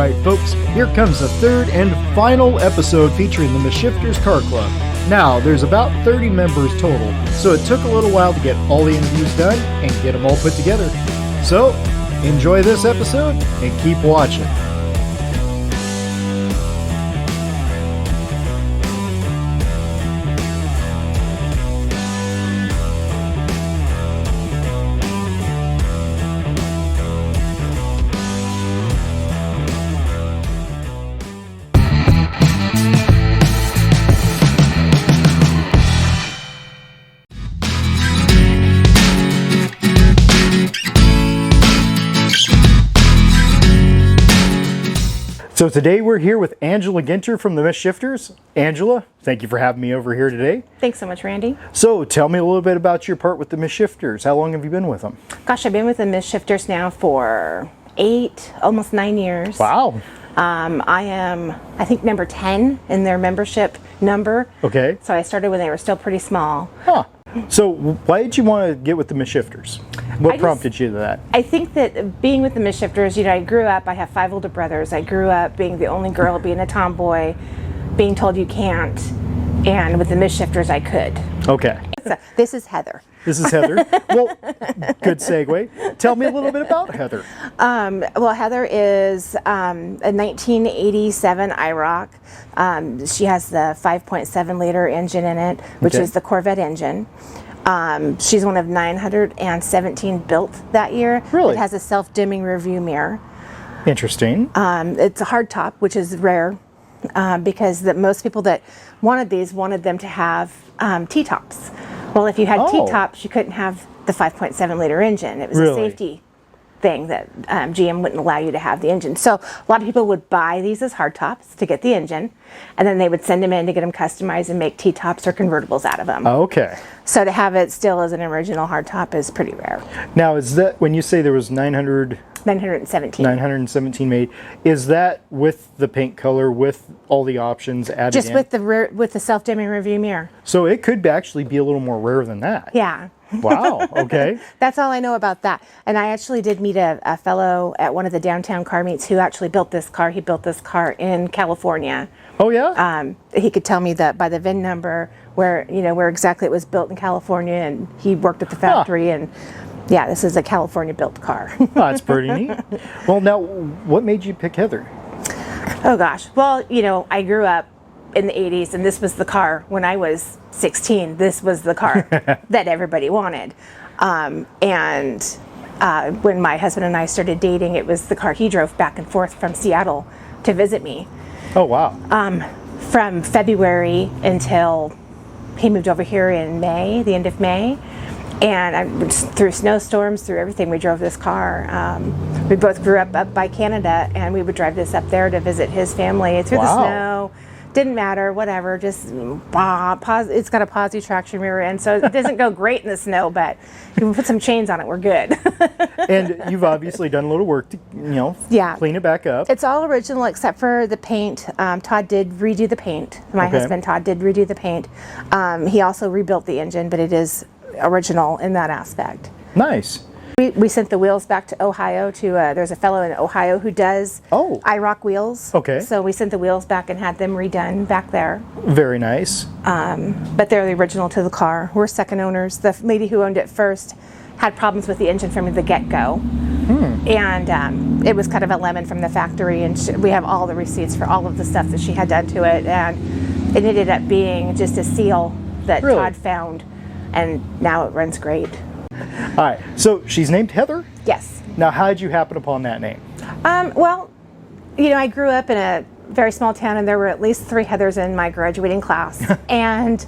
Alright folks, here comes the third and final episode featuring the Misshifters Car Club. Now, there's about 30 members total, so it took a little while to get all the interviews done and get them all put together. So, enjoy this episode and keep watching. So today we're here with Angela Ginter from the Misshifters. Angela, thank you for having me over here today. Thanks so much, Randy. So tell me a little bit about your part with the Misshifters. How long have you been with them? Gosh, I've been with the Misshifters now for 8, almost 9 years. Wow. I am, I think, number 10 in their membership number. Okay. So I started when they were still pretty small. Huh. So why did you want to get with the Misshifters? What prompted you to that? I think that being with the Misshifters, I grew up, I have 5 older brothers. I grew up being the only girl, being a tomboy, being told you can't. And with the Misshifters, I could. Okay. So, this is Heather. This is Heather. Well, good segue. Tell me a little bit about Heather. Well, Heather is a 1987 IROC. She has the 5.7 liter engine in it, which is the Corvette engine. She's one of 917 built that year. Really? It has a self-dimming rearview mirror. Interesting. It's a hard top, which is rare because most people that wanted these wanted them to have T-tops. Well, if you had T-tops, you couldn't have the 5.7 liter engine. It was a safety thing that GM wouldn't allow you to have the engine. So a lot of people would buy these as hardtops to get the engine, and then they would send them in to get them customized and make T-tops or convertibles out of them. Okay. So to have it still as an original hardtop is pretty rare. Now, is that, when you say there was 917 made, is that with the paint color, with all the options added Just in? with the self-dimming rearview mirror. So it could actually be a little more rare than that. Yeah. Wow, okay. That's all I know about that. And I actually did meet a fellow at one of the downtown car meets who actually built this car. He built this car in California. Oh, yeah? He could tell me that by the VIN number where exactly it was built in California, and he worked at the factory. And yeah, this is a California built car. Oh, that's pretty neat. Well, now, what made you pick Heather? Oh gosh. Well, I grew up in the 80s, and this was the car when I was 16. This was the car that everybody wanted. When my husband and I started dating, it was the car he drove back and forth from Seattle to visit me. Oh, wow. From February until he moved over here in May, the end of May. And through snowstorms, through everything, we drove this car. We both grew up by Canada, and we would drive this up there to visit his family through the snow. Didn't matter, whatever, just it's got a positive traction rear end, so it doesn't go great in the snow, but if we put some chains on it, we're good. And you've obviously done a little work to, clean it back up. It's all original except for the paint. Todd did redo the paint. My husband, Todd, did redo the paint. He also rebuilt the engine, but it is original in that aspect. Nice. We sent the wheels back to Ohio to, there's a fellow in Ohio who does IROC wheels. Okay. So we sent the wheels back and had them redone back there. Very nice. But they're the original to the car. We're second owners. The lady who owned it first had problems with the engine from the get-go. And it was kind of a lemon from the factory, and we have all the receipts for all of the stuff that she had done to it, and it ended up being just a seal that Todd found, and now it runs great. All right, so she's named Heather? Yes. Now, how did you happen upon that name? Well, I grew up in a very small town, and there were at least 3 Heathers in my graduating class. And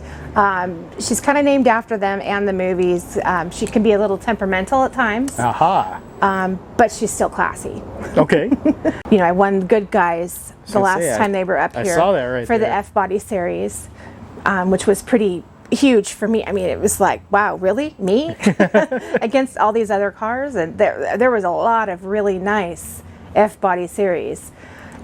she's kind of named after them and the movies. She can be a little temperamental at times. Aha. But she's still classy. Okay. I won Good Guys the last time they were up here. I saw that right for the F-Body series, which was pretty huge for me. I mean, it was like, wow, really? Me? Against all these other cars? And there was a lot of really nice F-Body series.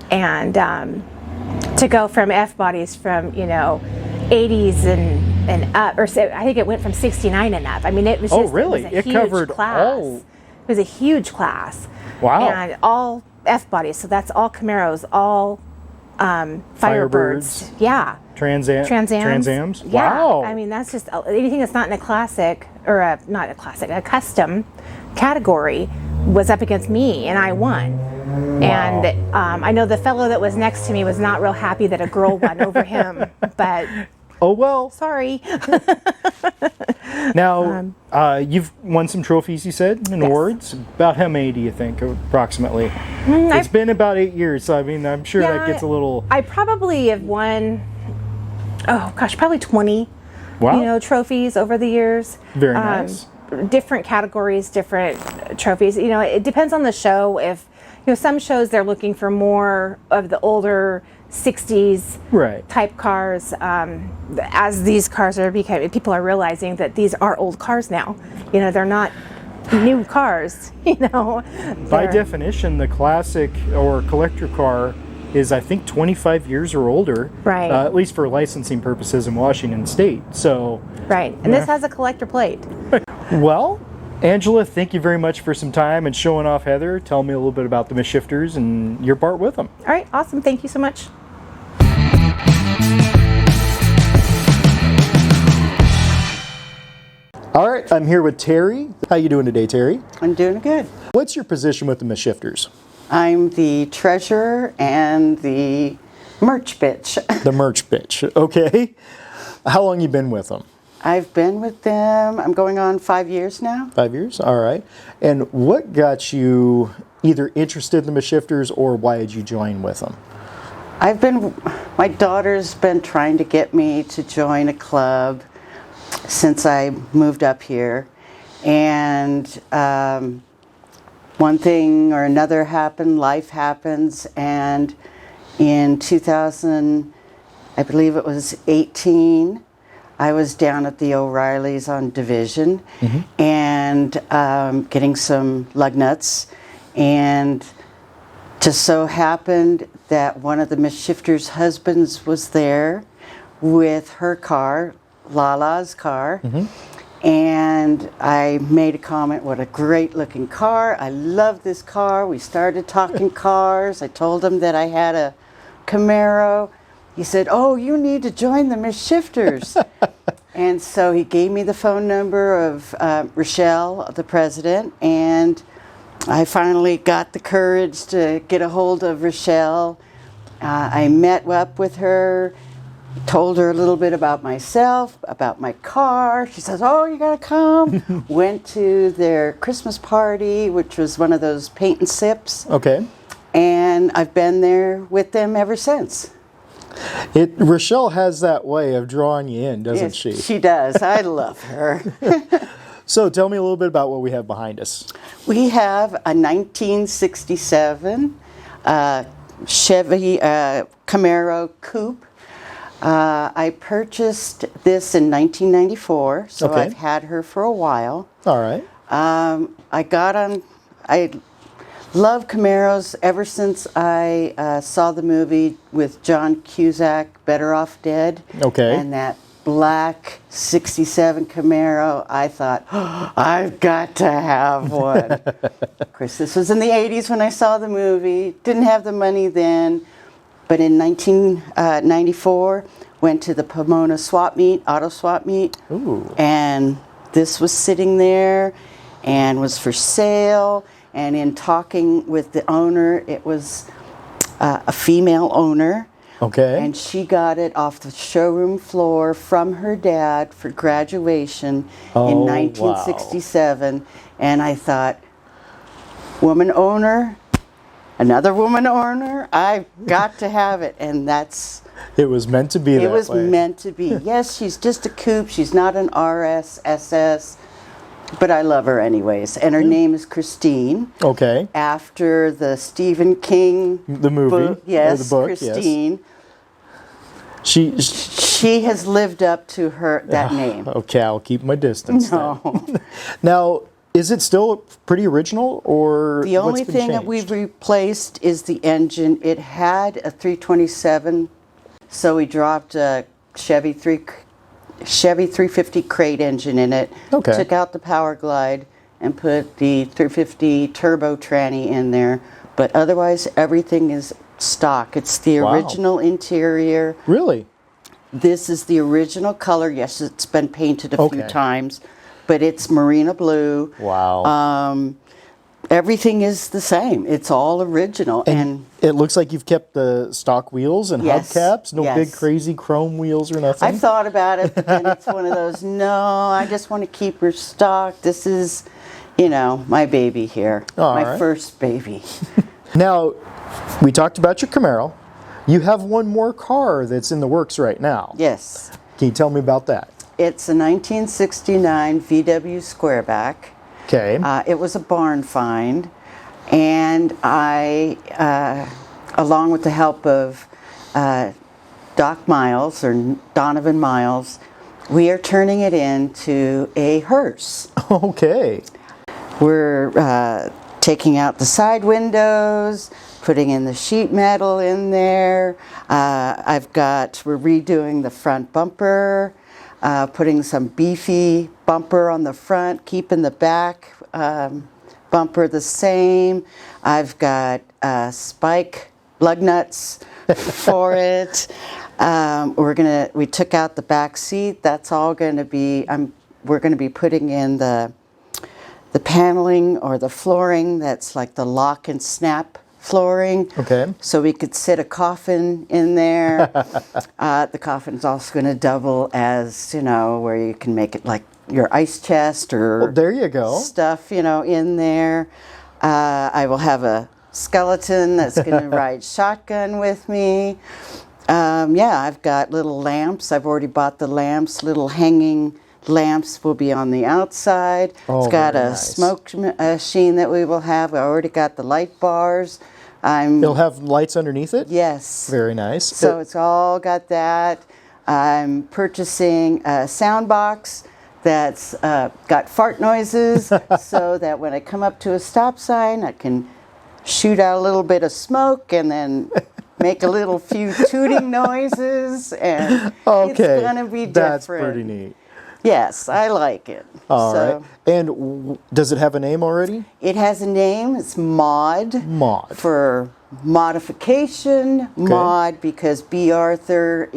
And to go from F-Bodies from, 80s and up, or I think it went from 69 and up. I mean, it was just really? It was a huge covered class. all. It was a huge class. Wow. And all F bodies. So that's all Camaros, all Firebirds. Yeah. Transams. Yeah. Wow. I mean, that's just anything that's not in a classic or a custom category was up against me, and I won. Wow. And I know the fellow that was next to me was not real happy that a girl won over him, but Oh well. sorry. Now, you've won some trophies, you said, and Yes. awards. About how many do you think, approximately? It's been about 8 years, so I mean, I'm sure that gets a little. I probably have won, probably 20, Wow. trophies over the years. Very nice. Different categories, different trophies. It depends on the show. If, some shows they're looking for more of the older 60s Right. type cars. As these cars are becoming, people are realizing that these are old cars now. They're not new cars. By definition, the classic or collector car is, I think, 25 years or older. Right. At least for licensing purposes in Washington State. So. Right, and this has a collector plate. Well, Angela, thank you very much for some time and showing off Heather. Tell me a little bit about the Misshifters and your part with them. All right, awesome. Thank you so much. All right, I'm here with Terry. How you doing today, Terry? I'm doing good. What's your position with the Misshifters? I'm the treasurer and the merch bitch. The merch bitch. Okay. How long you been with them? I've been with them, I'm going on 5 years now. 5 years? All right. And what got you either interested in the Misshifters or why did you join with them? My daughter's been trying to get me to join a club since I moved up here. And one thing or another happened, life happens, and in 2000, I believe it was 18, I was down at the O'Reillys on Division and getting some lug nuts, and just so happened that one of the Misshifters' husbands was there with her car, Lala's car, and I made a comment, what a great looking car, I love this car. We started talking cars. I told him that I had a Camaro. He said, oh, you need to join the Misshifters. And so he gave me the phone number of Rochelle, the president, and I finally got the courage to get a hold of Rochelle. I met up with her, told her a little bit about myself, about my car. She says, oh, you gotta come. Went to their Christmas party, which was one of those paint and sips. Okay. And I've been there with them ever since. Rochelle has that way of drawing you in, doesn't Yes, she? She does. I love her. So tell me a little bit about what we have behind us. We have a 1967 Chevy Camaro Coupe. I purchased this in 1994, so Okay. I've had her for a while. All right. I love Camaros ever since I saw the movie with John Cusack, Better Off Dead. Okay. And that black 67 Camaro, I thought, oh, I've got to have one. Of course, this was in the 80s when I saw the movie. Didn't have the money then. But in 1994, went to the Pomona swap meet, auto swap meet. Ooh. And this was sitting there and was for sale. And in talking with the owner, it was a female owner. Okay. And she got it off the showroom floor from her dad for graduation in 1967. And I thought, woman owner, another woman owner, I've got to have it. And it was meant to be that way. it was meant to be. Yes, she's just a coupe. She's not an RS, SS. But I love her anyways. And her name is Christine. Okay. After the Stephen King The movie. book. Yes, or the book, Christine. Yes. She has lived up to that name. Okay, I'll keep my distance then. No. Now, is it still pretty original, or The only what's been thing that changed? we've replaced is the engine. It had a 327, so we dropped a Chevy 350 crate engine in it. Okay. Took out the Power Glide and put the 350 turbo tranny in there. But otherwise, everything is stock. It's the Wow. original interior. Really? This is the original color. Yes, it's been painted a few Okay. times, but it's Marina blue. Wow. Everything is the same. It's all original. And it looks like you've kept the stock wheels and Yes, hubcaps. No big yes. crazy chrome wheels or nothing. I've thought about it, but then it's one of those, no, I just want to keep her stock. This is, my baby here. All my right. first baby. Now, we talked about your Camaro. You have one more car that's in the works right now. Yes. Can you tell me about that? It's a 1969 VW Squareback. Okay. It was a barn find, and I, along with the help of Doc Miles, or Donovan Miles, we are turning it into a hearse. Okay. We're taking out the side windows, putting in the sheet metal in there. We're redoing the front bumper, putting some beefy bumper on the front, keeping the back bumper the same. I've got spike lug nuts for it. We took out the back seat. That's all going to be. We're going to be putting in the paneling or the flooring that's like the lock and snap flooring. Okay. So we could sit a coffin in there. The coffin's also going to double as, where you can make it like your ice chest or Well, there you go. stuff, in there. I will have a skeleton that's going to ride shotgun with me. I've got little lamps. I've already bought the lamps. Little hanging lamps will be on the outside. Oh, It's got very a nice. smoke machine that we will have. I already got the light bars. It'll have lights underneath it? Yes. Very nice. So it's all got that. I'm purchasing a sound box that's got fart noises so that when I come up to a stop sign, I can shoot out a little bit of smoke and then make a little few tooting noises. And it's going to be different. That's pretty neat. Yes, I like it. All right. And does it have a name already? It has a name. It's Maud. Maud. For modification. Maud because B. Arthur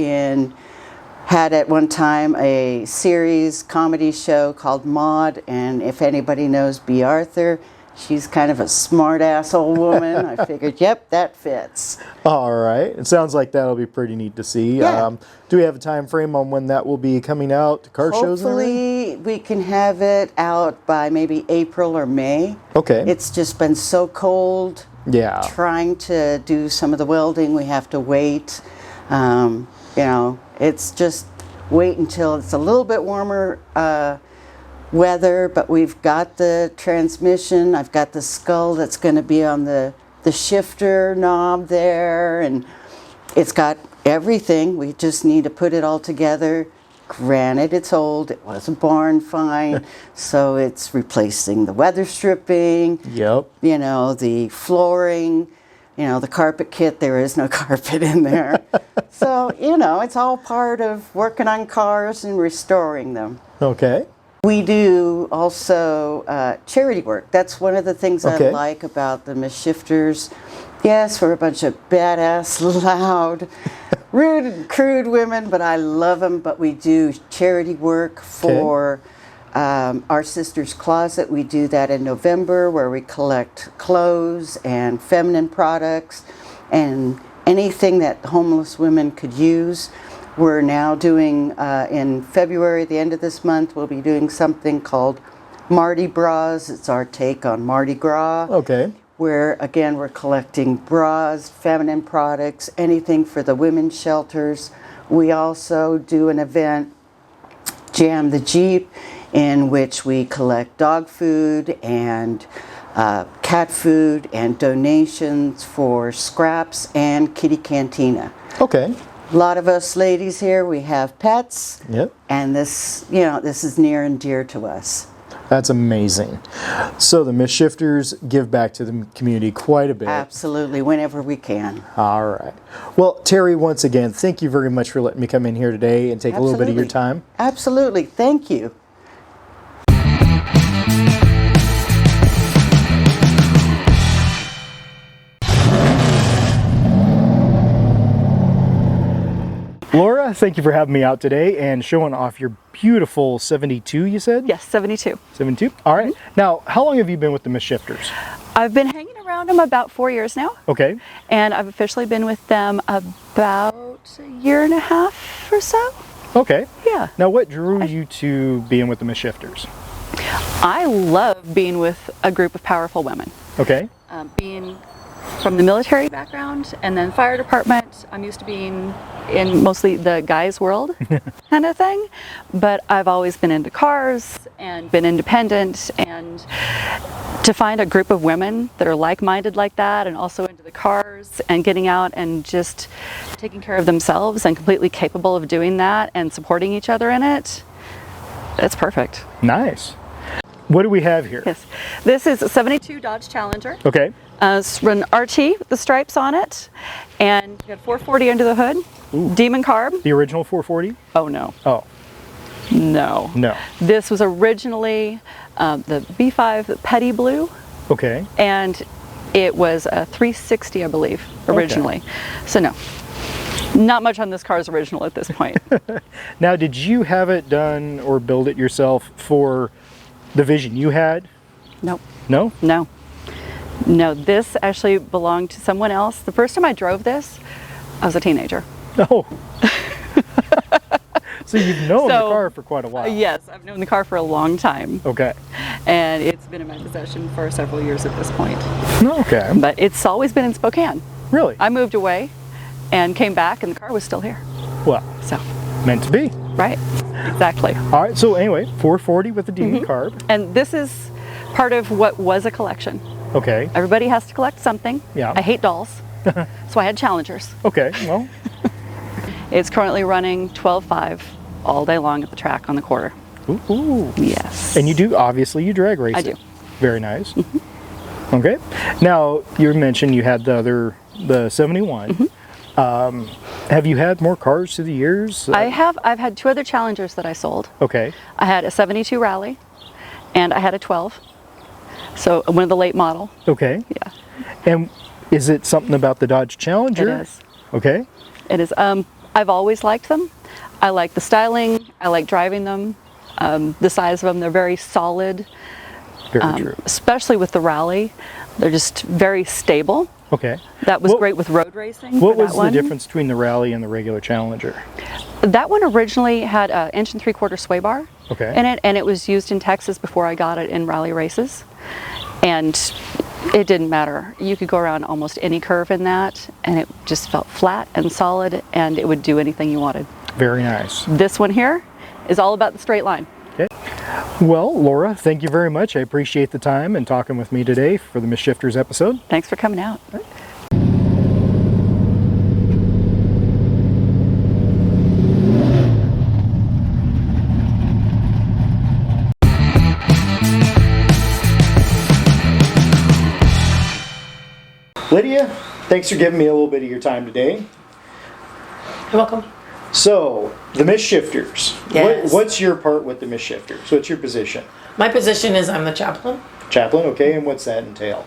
had at one time a series comedy show called Maud, and if anybody knows B. Arthur, she's kind of a smart-ass old woman. I figured, yep, that fits. All right. It sounds like that'll be pretty neat to see. Yeah. Do we have a time frame on when that will be coming out to car shows and everything? Hopefully we can have it out by maybe April or May. Okay. It's just been so cold. Yeah. Trying to do some of the welding, we have to wait. It's just wait until it's a little bit warmer weather, but we've got the transmission. I've got the skull that's going to be on the shifter knob there, and it's got everything. We just need to put it all together. Granted, it's old. It was a barn find, so it's replacing the weather stripping. Yep. The flooring, the carpet kit. There is no carpet in there. So, it's all part of working on cars and restoring them. Okay. We do also charity work. That's one of the things Okay. I like about the Misshifters. Yes, we're a bunch of badass, loud, rude and crude women, but I love them. But we do charity work for our Sister's Closet. We do that in November, where we collect clothes and feminine products and anything that homeless women could use. We're now doing, in February, the end of this month, we'll be doing something called Mardi Bras. It's our take on Mardi Gras. Okay. Where, again, we're collecting bras, feminine products, anything for the women's shelters. We also do an event, Jam the Jeep, in which we collect dog food and cat food and donations for Scraps and Kitty Cantina. Okay. A lot of us ladies here, we have pets, Yep. and this is near and dear to us. That's amazing. So the Misshifters give back to the community quite a bit. Absolutely, whenever we can. All right. Well, Terry, once again, thank you very much for letting me come in here today and take a little bit of your time. Absolutely. Thank you. Laura, thank you for having me out today and showing off your beautiful 72, you said? Yes, 72. 72? All right. Now, how long have you been with the Misshifters? I've been hanging around them about 4 years now, Okay. and I've officially been with them about a year and a half or so. Okay. Yeah. Now, what drew you to being with the Misshifters? I love being with a group of powerful women. Okay. Being from the military background and then fire department, I'm used to being in mostly the guys' world kind of thing. But I've always been into cars and been independent, and to find a group of women that are like-minded like that and also into the cars and getting out and just taking care of themselves and completely capable of doing that and supporting each other in it, it's perfect. Nice. What do we have here? Yes, this is a 72 Dodge Challenger. Okay. It's an RT with the stripes on it, and you got 440 under the hood. Ooh. Demon carb. The original 440? Oh no, Oh, no. no. This was originally the B5 Petty Blue, Okay. and it was a 360, I believe, originally. So no, not much on this car's original at this point. Now, did you have it done or build it yourself for the vision you had? Nope. No? No. No, this actually belonged to someone else. The first time I drove this, I was a teenager. No. So you've known the So, car for quite a while. Yes, I've known the car for a long time, Okay. and it's been in my possession for several years at this point. Okay. But it's always been in Spokane. Really? I moved away and came back, and the car was still here. Well, So, meant to be. right, exactly. All right. So anyway, 440 with the demon carb. And this is part of what was a collection. Okay. Everybody has to collect something. Yeah. I hate dolls, so I had Challengers. Okay. Well, It's currently running 12.5 all day long at the track on the quarter. ooh. Yes. And you do, obviously, you drag race I it. do. Very nice. Okay. Now, you mentioned you had the 71. Have you had more cars through the years? I've had two other Challengers that I sold. Okay. I had a 72 Rally, and I had a 12. So one of the late model. Okay. Yeah, And is it something about the Dodge Challenger? it is. Okay. It is. I've always liked them. I like the styling. I like driving them. The size of them, they're very solid. Very true. Especially with the Rally, they're just very stable. Okay. That was What- great with road racing. What for was that the one. difference between the Rally and the regular Challenger? That one originally had an 1 3/4 sway bar Okay. in it, and it was used in Texas before I got it in Rally races. And it didn't matter. You could go around almost any curve in that, and it just felt flat and solid, and it would do anything you wanted. Very nice. This one here is all about the straight line. Okay. Well, Laura, thank you very much. I appreciate the time and talking with me today for the Misshifters episode. Thanks for coming out. Lydia, thanks for giving me a little bit of your time today. You're welcome. So, the Misshifters. Yes. What's your part with the Misshifters? What's your position? My position is I'm the chaplain. Chaplain, okay, and what's that entail?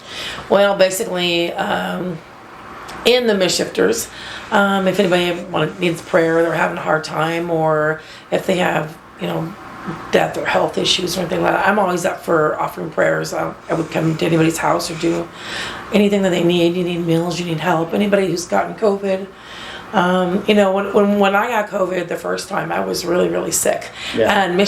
Well, basically, in the Misshifters, if anybody needs prayer, they're having a hard time, or if they have, death or health issues or anything like that, I'm always up for offering prayers. I would come to anybody's house or do anything that they need. You need meals, you need help. Anybody who's gotten COVID. When I got COVID the first time, I was really, really sick. Yeah. And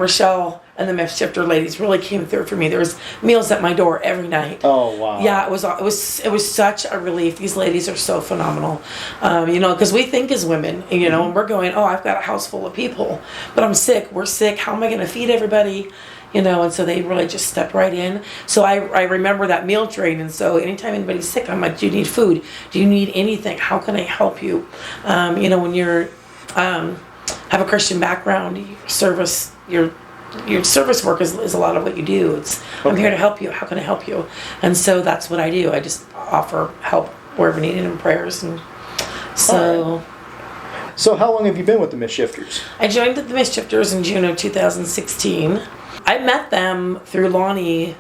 Rochelle and the Misshifter ladies really came through for me. There was meals at my door every night. Oh, wow. Yeah, it was such a relief. These ladies are so phenomenal. Because we think as women, and we're going, oh, I've got a house full of people, but I'm sick. We're sick. How am I going to feed everybody? And so they really just step right in. So I remember that meal train, and so anytime anybody's sick, I'm like, do you need food? Do you need anything? How can I help you? When you're have a Christian background, your service work is a lot of what you do. It's I'm here to help you. How can I help you? And so that's what I do. I just offer help wherever needed in prayers, and so. So how long have you been with the Misshifters? I joined the Misshifters in June of 2016. I met them through Lonnie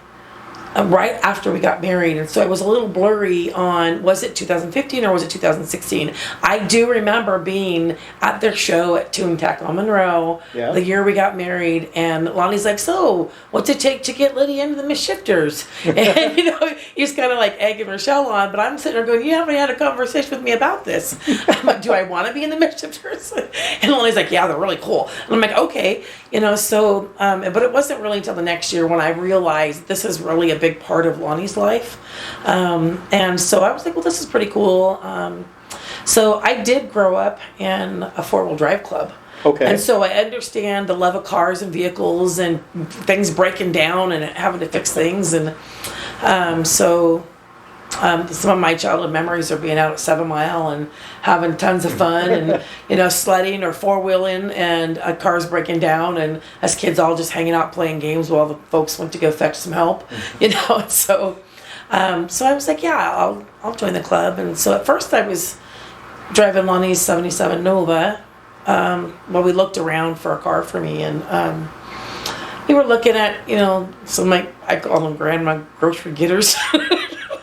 right after we got married, and so it was a little blurry on, was it 2015 or was it 2016? I do remember being at their show at Toontack on Monroe the year we got married, and Lonnie's like, so what's it take to get Lydia into the Misshifters? And you know, he's kind of like egging Rochelle on, but I'm sitting there going, you haven't had a conversation with me about this. I'm like, do I want to be in the Misshifters? And Lonnie's like, yeah, they're really cool. And I'm like, okay, you know, so but it wasn't really until the next year when I realized this is really a big part of Lonnie's life. And so I was like, well, this is pretty cool. So I did grow up in a four-wheel drive club. Okay. And so I understand the love of cars and vehicles and things breaking down and having to fix things. And some of my childhood memories are being out at 7 Mile and having tons of fun and, you know, sledding or four-wheeling and cars breaking down, and as kids all just hanging out playing games while the folks went to go fetch some help, you know. And so I was like, yeah, I'll join the club. And so at first I was driving Lonnie's 77 Nova while we looked around for a car for me, and we were looking at, you know, some, like, I call them grandma grocery getters.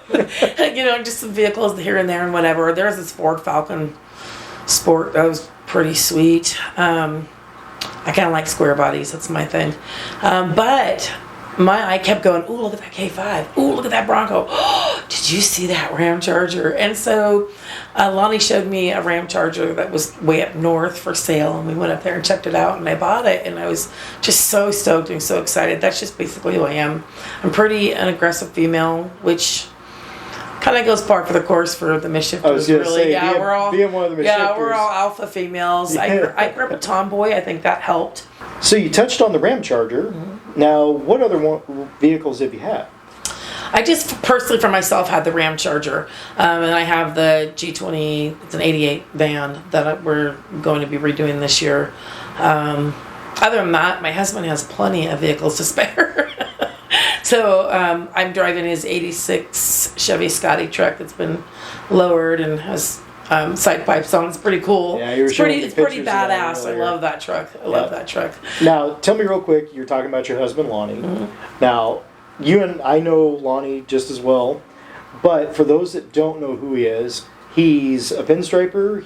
You know, just some vehicles here and there and whatever. There's this Ford Falcon Sport that was pretty sweet. I kind of like square bodies. That's my thing. But my eye kept going, ooh, look at that K5. Ooh, look at that Bronco. Oh, did you see that Ram Charger? And so Lonnie showed me a Ram Charger that was way up north for sale, and we went up there and checked it out, and I bought it, and I was just so stoked and so excited. That's just basically who I am. I'm pretty an aggressive female, which kind of goes par for the course for the Misshifters. I was going to say, we're all being one of the Misshifters. Yeah, we're all alpha females. Yeah. I grew up a tomboy. I think that helped. So you touched on the Ram Charger. Mm-hmm. Now, what other vehicles have you had? I just personally for myself had the Ram Charger, and I have the G20. It's an '88 van that we're going to be redoing this year. Other than that, my husband has plenty of vehicles to spare. So I'm driving his '86 Chevy Scotty truck that's been lowered and has side pipes on. It's pretty cool. Yeah, you were it's pretty pictures of that badass. I earlier. love that truck. I love that truck. Now, tell me real quick, you're talking about your husband, Lonnie. Mm-hmm. Now, you and I know Lonnie just as well, but for those that don't know who he is, he's a pinstriper,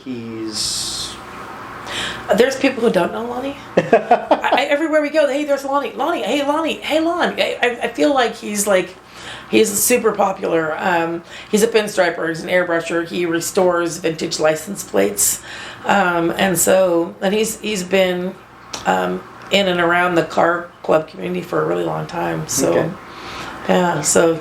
There's people who don't know Lonnie. Everywhere we go, hey, there's Lonnie. Lonnie, hey, Lonnie, hey, Lonnie. I feel like he's super popular. He's a pinstriper. He's an airbrusher. He restores vintage license plates, and he's been in and around the car club community for a really long time. So, Okay. yeah, so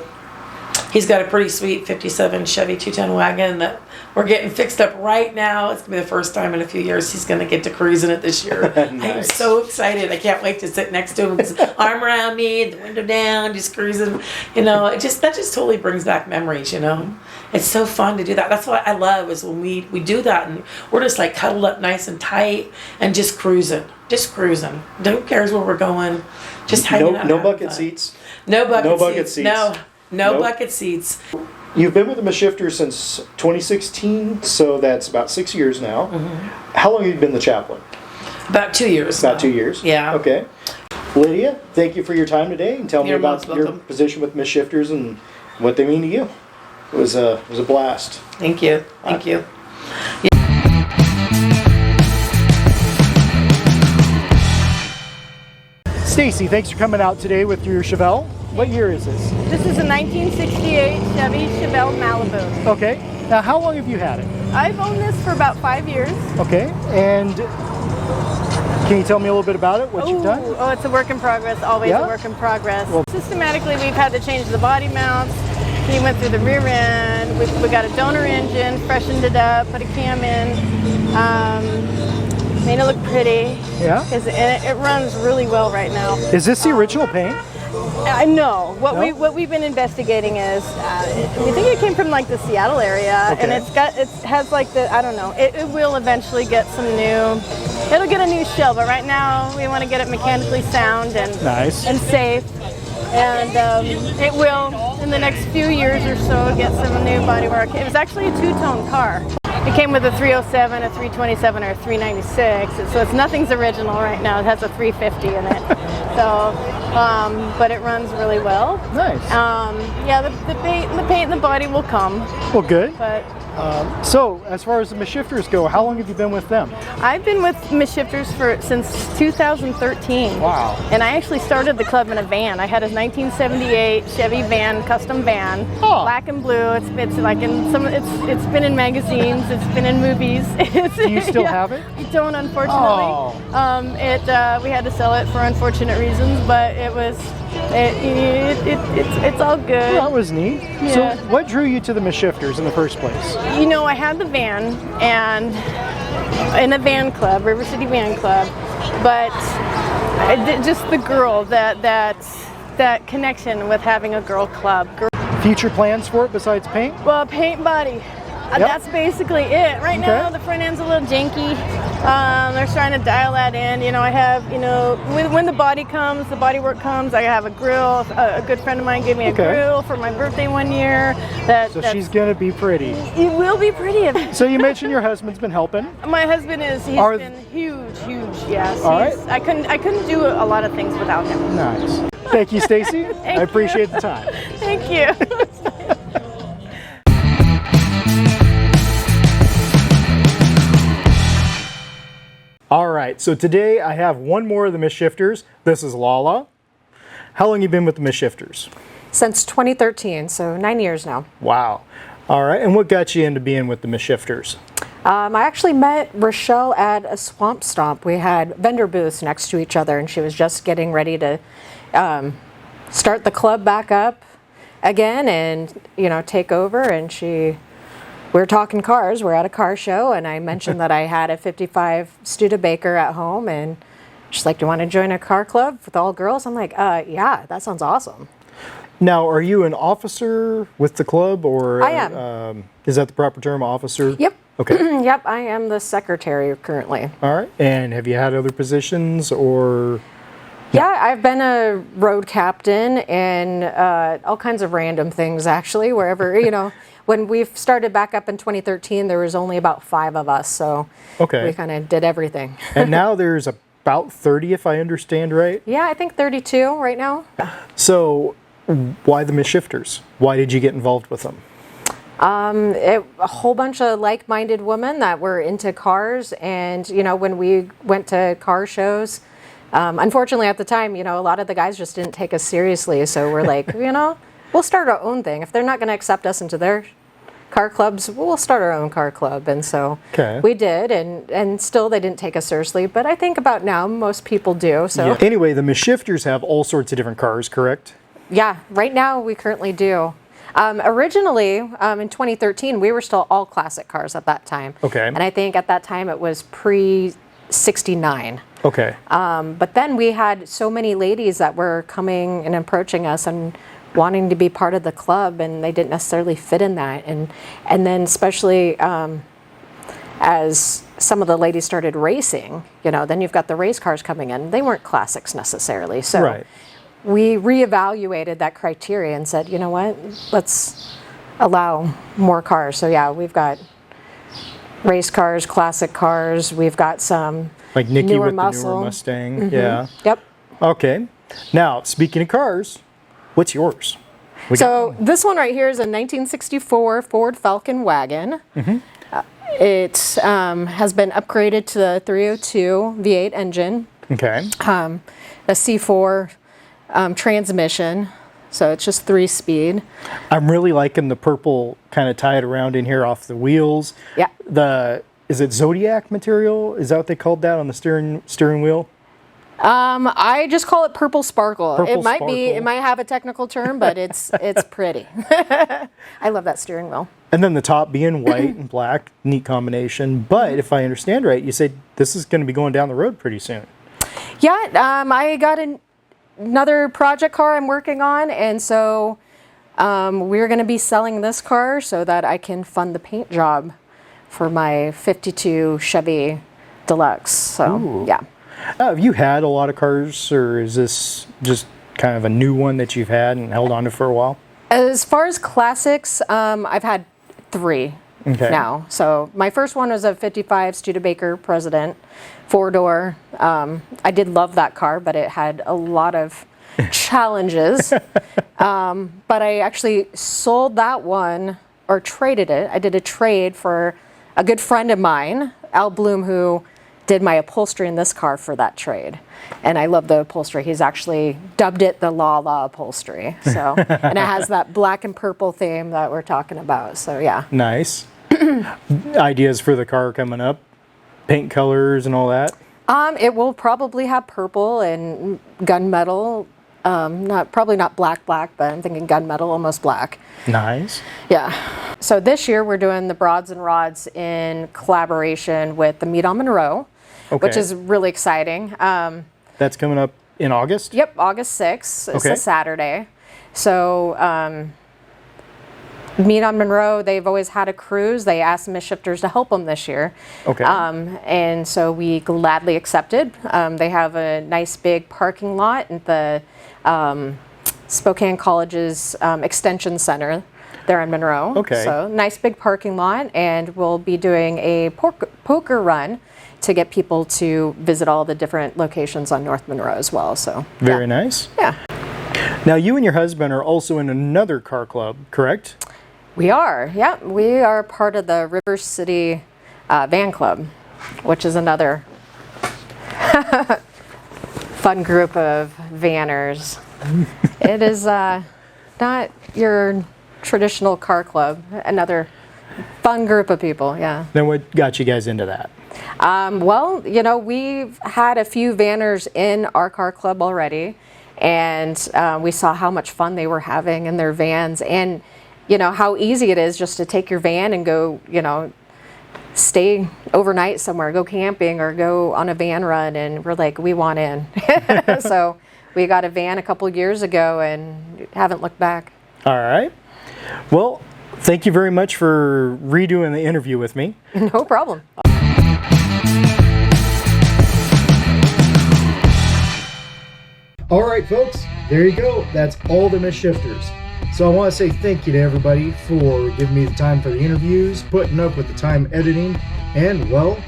he's got a pretty sweet '57 Chevy 210 wagon that we're getting fixed up right now. It's gonna be the first time in a few years he's gonna get to cruise in it this year. I'm Nice. so excited. I can't wait to sit next to him with his arm around me, the window down, just cruising. You know, that just totally brings back memories, you know. It's so fun to do that. That's what I love is when we do that and we're just like cuddled up nice and tight and just cruising. Just cruising. Don't care where we're going. Just hanging out. No having bucket fun. seats. No bucket No bucket seats. seats. No Nope. bucket seats. You've been with the Misshifters since 2016, so that's about 6 years now. How long have you been the chaplain? About 2 years. About now. 2 years? Yeah. Okay. Lydia, thank you for your time today and tell me You're about most your welcome. position with Misshifters and what they mean to you. It was a blast. Thank you. Thank you. Stacy, thanks for coming out today with your Chevelle. What year is this? This is a 1968 Chevy Chevelle Malibu. Okay. Now, how long have you had it? I've owned this for about 5 years. Okay. And can you tell me a little bit about it, what you've done? Oh, it's a work in progress, always Yeah? a work in progress. Systematically, we've had to change the body mounts. He went through the rear end. We got a donor engine, freshened it up, put a cam in, made it look pretty. Yeah. It runs really well right now. Is this the original paint? No. What No? what we've been investigating is we think it came from like the Seattle area, and Okay. it has like the I don't know. It will eventually get some new. It'll get a new shell, but right now we want to get it mechanically sound and Nice. and safe. And it will in the next few years or so get some new bodywork. It was actually a two-tone car. It came with a 307, a 327, or a 396. So it's nothing's original right now. It has a 350 in it. So but it runs really well. Nice. Yeah, the paint and the body will come, Well, good. but So, as far as the Mishifters go, how long have you been with them? I've been with Mishifters since 2013. Wow. And I actually started the club in a van. I had a 1978 Chevy van, custom van, Oh. black and blue. It's like in some. It's been in magazines. It's been in movies. Do you still have it? I don't, unfortunately. Oh. We had to sell it for unfortunate reasons, but it's all good. Well, that was neat. Yeah. So, what drew you to the Mishifters in the first place? You know, I had the van and in a van club, River City Van Club, but just the girl, that connection with having a girl club. Future plans for it besides paint? Well, paint body. That's basically it. Right now, Okay. the front end's a little janky. They're trying to dial that in. You know, I have, when the body comes, the body work comes, I have a grill. A good friend of mine gave me a grill for my birthday one year. So she's gonna be pretty. It will be pretty. So you mentioned your husband's been helping. My husband he's been huge, yes. All right. I couldn't do a lot of things without him. Nice. Thank you, Stacy. I appreciate the time. Thank you. All right, so today I have one more of the Mishifters. This is Lala. How long you been with the Mishifters? Since 2013, so 9 years now. Wow. All right, and what got you into being with the Mishifters? I actually met Rochelle at a Swamp Stomp. We had vendor booths next to each other, and she was just getting ready to start the club back up again and, take over. And we were talking cars. We're at a car show, and I mentioned that I had a 55 Studebaker at home, and she's like, "Do you want to join a car club with all girls?" I'm like, "Yeah, that sounds awesome." Now, are you an officer with the club, or I am. Is that the proper term, officer? Yep. Okay. Yep, I am the secretary currently. All right. And have you had other positions, or? Yeah, I've been a road captain and all kinds of random things, actually, wherever, when we started back up in 2013, there was only about 5 of us, so Okay. we kind of did everything. And now there's about 30, if I understand right. Yeah, I think 32 right now. So, why the Mishifters? Why did you get involved with them? A whole bunch of like-minded women that were into cars, and, when we went to car shows, unfortunately at the time, a lot of the guys just didn't take us seriously, so we're like, we'll start our own thing. If they're not going to accept us into their car clubs, we'll start our own car club. And so we did, and still they didn't take us seriously, but I think about now most people do. So Yeah. Anyway, the Mishifters have all sorts of different cars, correct? yeah, right now we currently do. Originally, in 2013, we were still all classic cars at that time. Okay. And I think at that time it was pre-69. Okay. But then we had so many ladies that were coming and approaching us and wanting to be part of the club, and they didn't necessarily fit in that. And then especially as some of the ladies started racing, then you've got the race cars coming in. They weren't classics necessarily. So Right. we reevaluated that criteria and said, you know what, let's allow more cars. So yeah, we've got race cars, classic cars. We've got some Like Nikki newer with muscle. the newer Mustang. Yeah. Yep. Okay. Now, speaking of cars, what's yours? So this one right here is a 1964 Ford Falcon wagon. It has been upgraded to the 302 V8 engine, Okay. a C4 transmission, so it's just 3-speed. I'm really liking the purple kind of tied around in here off the wheels. Yeah. Is it Zodiac material? Is that what they called that on the steering wheel? I just call it purple sparkle. Purple it might sparkle. it might have a technical term, but it's pretty. I love that steering wheel. And then the top being white and black, neat combination. But if I understand right, you said this is going to be going down the road pretty soon. Yeah, I got another project car I'm working on, and so we're going to be selling this car so that I can fund the paint job for my 52 Chevy Deluxe. So, yeah. Have you had a lot of cars, or is this just kind of a new one that you've had and held on to for a while? As far as classics, I've had 3 now. So my first one was a 55 Studebaker President, 4-door. I did love that car, but it had a lot of challenges. But I actually sold that one, or traded it. I did a trade for a good friend of mine, Al Bloom, who did my upholstery in this car for that trade. And I love the upholstery. He's actually dubbed it the La La upholstery. So, and it has that black and purple theme that we're talking about. So yeah. Nice. Ideas for the car coming up? Paint colors and all that? It will probably have purple and gunmetal. Probably not black, but I'm thinking gunmetal, almost black. Nice. Yeah. So this year we're doing the Broads and Rods in collaboration with the Meet on Monroe, which is really exciting. That's coming up in August? Yep, August 6th. It's a Saturday. So Meet on Monroe, they've always had a cruise. They asked the Misshifters to help them this year. Okay. And so we gladly accepted. They have a nice big parking lot at the Spokane College's Extension Center there in Monroe. Okay. So nice big parking lot, and we'll be doing a poker run to get people to visit all the different locations on North Monroe as well. So Very nice. Yeah. Now you and your husband are also in another car club, correct? We are, yeah. We are part of the River City Van Club, which is another fun group of vanners. It is not your traditional car club, another fun group of people, yeah. Then what got you guys into that? Well, you know, we've had a few vanners in our car club already, and we saw how much fun they were having in their vans, and you know how easy it is just to take your van and go, you know, stay overnight somewhere, go camping or go on a van run, and we're like, we want in. So we got a van a couple years ago and haven't looked back. All right. Well, thank you very much for redoing the interview with me. No problem. All right, folks, there you go. That's all the Misshifters. So I want to say thank you to everybody for giving me the time for the interviews, putting up with the time editing, and, well,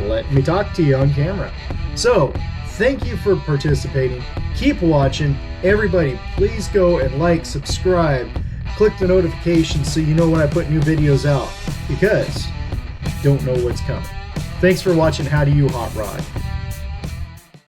letting me talk to you on camera. So, thank you for participating. Keep watching. Everybody, please go and like, subscribe, click the notifications so you know when I put new videos out, because you don't know what's coming. Thanks for watching How Do You Hot Rod.